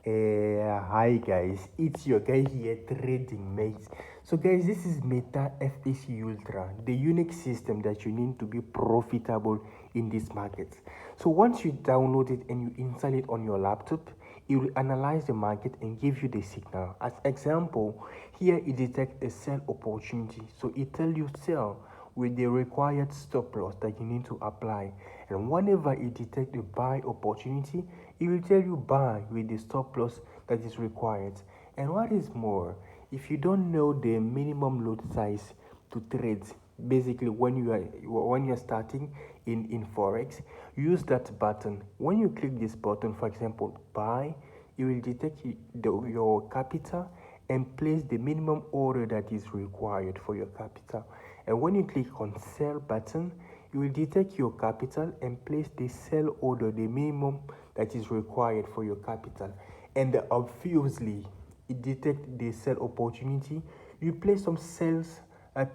Hi guys, it's your guy here, Trading Mates. So guys, this is Meta FTC Ultra, the unique system that you need to be profitable in this market. So once you download it and you install it on your laptop, it will analyze the market and give you the signal. As example, here it detects a sell opportunity, so it tells you sell with the required stop loss that you need to apply. And whenever it detects a buy opportunity, it will tell you buy with the stop loss that is required. And what is more, if you don't know the minimum lot size to trade, basically when you're starting in forex, use that button. When you click this button, for example buy, it will detect your capital and place the minimum order that is required for your capital. And when you click on sell button, you will detect your capital and place the sell order, the minimum that is required for your capital. And obviously it detects the sell opportunity. You place some sales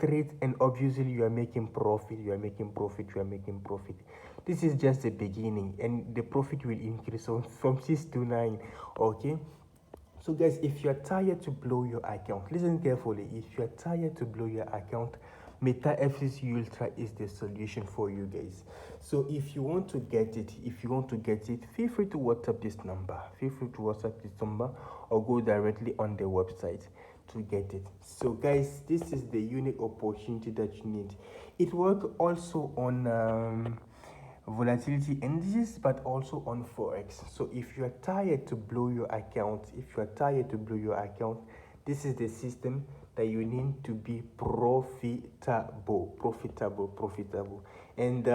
trades, and obviously you are making profit, This is just the beginning, and the profit will increase from 6 to 9. Okay, so guys, if you're tired to blow your account, listen carefully. If you're tired to blow your account, Meta FCC Ultra is the solution for you guys. So if you want to get it, feel free to WhatsApp this number. Or go directly on the website to get it. So guys, this is the unique opportunity that you need. It works also on volatility indices, but also on forex. So if you are tired to blow your account, this is the system that you need to be profitable. And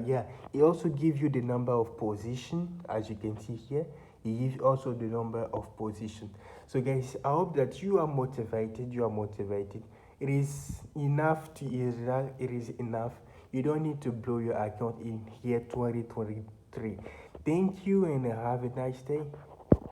yeah, it also gives you the number of position, as you can see here. It gives also the number of position. So guys, I hope that you are motivated. It is enough to it is enough. You don't need to blow your account in here 2023. Thank you and have a nice day.